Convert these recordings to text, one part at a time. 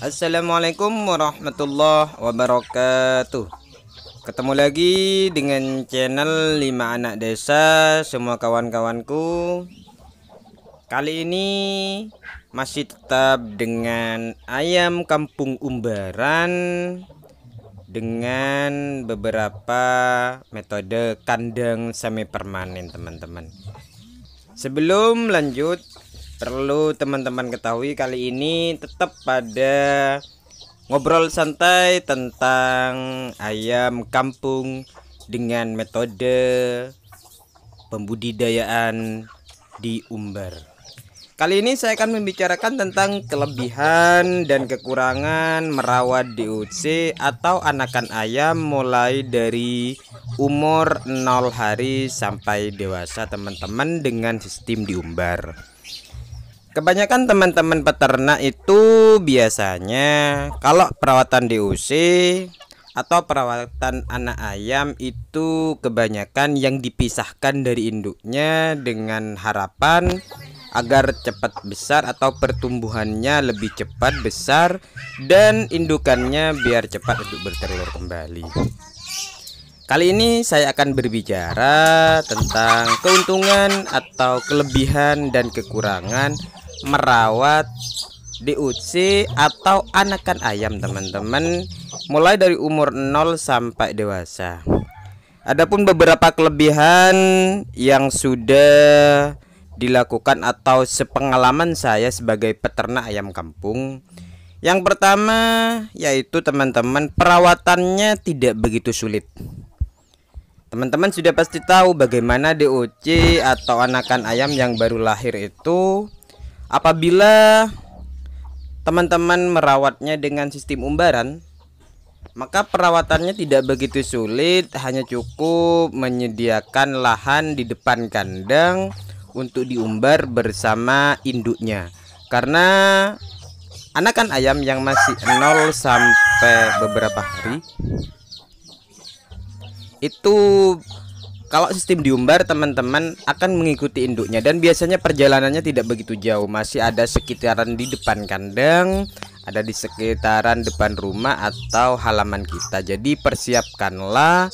Assalamualaikum warahmatullahi wabarakatuh. Ketemu lagi dengan channel 5 Anak Desa semua kawan-kawanku. Kali ini masih tetap dengan ayam kampung umbaran dengan beberapa metode kandang semi permanen, teman-teman. Sebelum lanjut, perlu teman-teman ketahui kali ini tetap pada ngobrol santai tentang ayam kampung dengan metode pembudidayaan di umbar. Kali ini saya akan membicarakan tentang kelebihan dan kekurangan merawat DOC atau anakan ayam mulai dari umur 0 hari sampai dewasa, teman-teman, dengan sistem di umbar. Kebanyakan teman-teman peternak itu biasanya kalau perawatan DOC atau perawatan anak ayam itu kebanyakan yang dipisahkan dari induknya dengan harapan agar cepat besar atau pertumbuhannya lebih cepat besar dan indukannya biar cepat untuk bertelur kembali. Kali ini saya akan berbicara tentang keuntungan atau kelebihan dan kekurangan merawat DOC atau anakan ayam, teman-teman, mulai dari umur 0 sampai dewasa. Adapun beberapa kelebihan yang sudah dilakukan atau sepengalaman saya sebagai peternak ayam kampung. Yang pertama yaitu, teman-teman, perawatannya tidak begitu sulit. Teman-teman sudah pasti tahu bagaimana DOC atau anakan ayam yang baru lahir itu, apabila teman-teman merawatnya dengan sistem umbaran, maka perawatannya tidak begitu sulit, hanya cukup menyediakan lahan di depan kandang untuk diumbar bersama induknya. Karena anakan ayam yang masih 0 sampai beberapa hari itu, kalau sistem diumbar, teman-teman akan mengikuti induknya dan biasanya perjalanannya tidak begitu jauh, masih ada sekitaran di depan kandang, ada di sekitaran depan rumah atau halaman kita. Jadi persiapkanlah,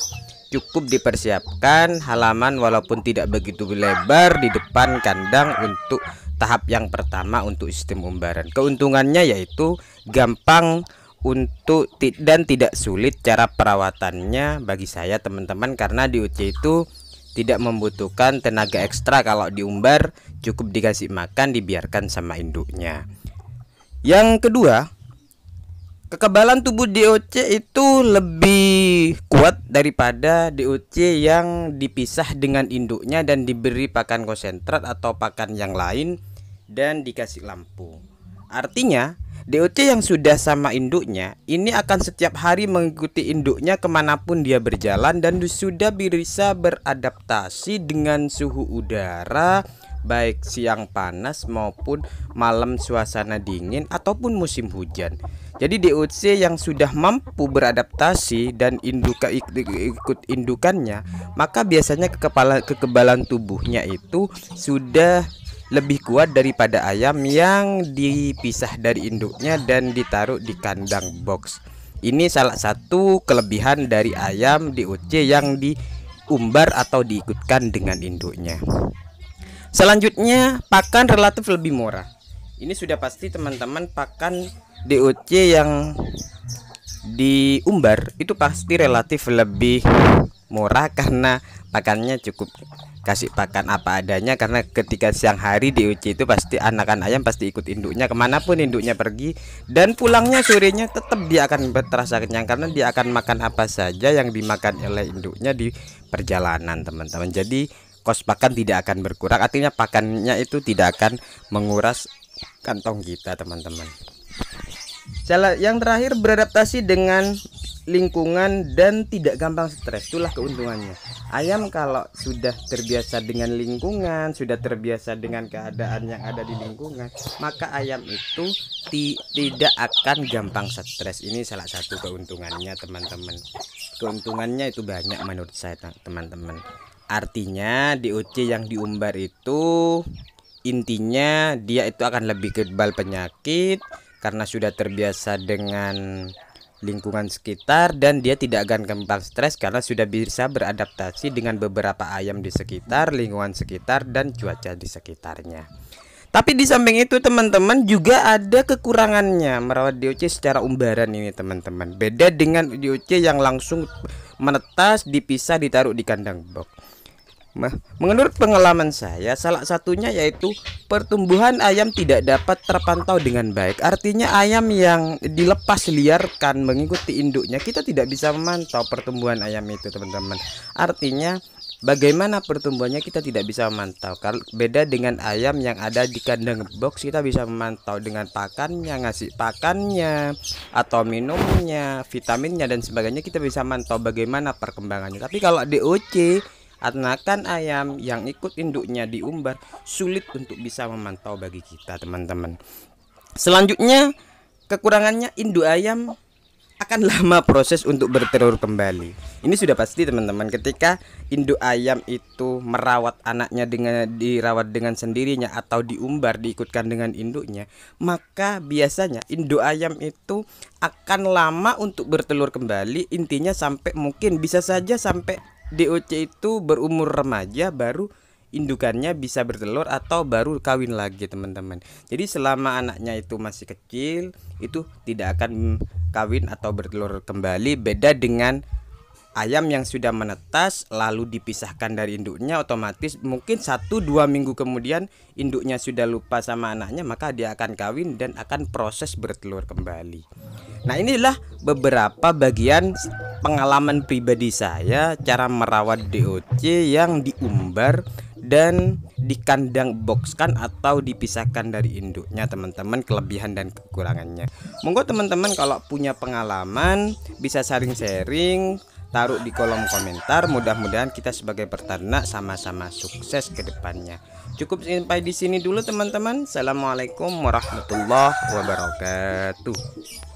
cukup dipersiapkan halaman walaupun tidak begitu lebar di depan kandang untuk tahap yang pertama untuk sistem umbaran. Keuntungannya yaitu gampang untuk dan tidak sulit cara perawatannya bagi saya, teman-teman, karena DOC itu tidak membutuhkan tenaga ekstra. Kalau diumbar cukup dikasih makan, dibiarkan sama induknya. Yang kedua, kekebalan tubuh DOC itu lebih kuat daripada DOC yang dipisah dengan induknya dan diberi pakan konsentrat atau pakan yang lain dan dikasih lampu. Artinya DOC yang sudah sama induknya ini akan setiap hari mengikuti induknya kemanapun dia berjalan dan sudah bisa beradaptasi dengan suhu udara, baik siang panas maupun malam suasana dingin ataupun musim hujan. Jadi DOC yang sudah mampu beradaptasi dan ikut indukannya, maka biasanya kekebalan tubuhnya itu sudah lebih kuat daripada ayam yang dipisah dari induknya dan ditaruh di kandang box. Ini salah satu kelebihan dari ayam DOC yang diumbar atau diikutkan dengan induknya. Selanjutnya, pakan relatif lebih murah. Ini sudah pasti, teman-teman, pakan DOC yang diumbar itu pasti relatif lebih murah karena pakannya cukup kasih pakan apa adanya. Karena ketika siang hari DOC itu pasti anakan ayam pasti ikut induknya kemanapun induknya pergi, dan pulangnya sorenya tetap dia akan terasa kenyang karena dia akan makan apa saja yang dimakan oleh induknya di perjalanan, teman-teman. Jadi kos pakan tidak akan berkurang, artinya pakannya itu tidak akan menguras kantong kita, teman-teman. Yang terakhir, beradaptasi dengan lingkungan dan tidak gampang stres. Itulah keuntungannya. Ayam kalau sudah terbiasa dengan lingkungan, sudah terbiasa dengan keadaan yang ada di lingkungan, maka ayam itu tidak akan gampang stres. Ini salah satu keuntungannya, teman-teman. Keuntungannya itu banyak menurut saya, teman-teman. Artinya DOC yang diumbar itu intinya dia itu akan lebih kebal penyakit, karena sudah terbiasa dengan lingkungan sekitar, dan dia tidak akan gampang stres karena sudah bisa beradaptasi dengan beberapa ayam di sekitar, lingkungan sekitar, dan cuaca di sekitarnya. Tapi di samping itu teman-teman juga ada kekurangannya merawat DOC secara umbaran ini teman-teman. Beda dengan DOC yang langsung menetas, dipisah, ditaruh di kandang box. Menurut pengalaman saya, salah satunya yaitu pertumbuhan ayam tidak dapat terpantau dengan baik. Artinya ayam yang dilepas liarkan mengikuti induknya, kita tidak bisa memantau pertumbuhan ayam itu teman-teman. Artinya bagaimana pertumbuhannya kita tidak bisa memantau. Beda dengan ayam yang ada di kandang box, kita bisa memantau dengan pakannya, ngasih pakannya atau minumnya, vitaminnya dan sebagainya, kita bisa memantau bagaimana perkembangannya. Tapi kalau DOC, anakan ayam yang ikut induknya diumbar, sulit untuk bisa memantau bagi kita teman-teman. Selanjutnya, kekurangannya induk ayam akan lama proses untuk bertelur kembali. Ini sudah pasti teman-teman. Ketika induk ayam itu merawat anaknya dengan dirawat dengan sendirinya atau diumbar diikutkan dengan induknya, maka biasanya induk ayam itu akan lama untuk bertelur kembali. Intinya sampai mungkin bisa saja sampai DOC itu berumur remaja baru indukannya bisa bertelur atau baru kawin lagi teman-teman. Jadi selama anaknya itu masih kecil itu tidak akan kawin atau bertelur kembali. Beda dengan ayam yang sudah menetas lalu dipisahkan dari induknya, otomatis mungkin 1-2 minggu kemudian induknya sudah lupa sama anaknya, maka dia akan kawin dan akan proses bertelur kembali. Nah, inilah beberapa bagian pengalaman pribadi saya cara merawat DOC yang diumbar dan di kandang boxkan atau dipisahkan dari induknya teman-teman, kelebihan dan kekurangannya. Monggo teman-teman kalau punya pengalaman bisa sharing-sharing, taruh di kolom komentar. Mudah-mudahan kita sebagai peternak sama-sama sukses ke depannya. Cukup sampai di sini dulu teman-teman. Assalamualaikum warahmatullahi wabarakatuh.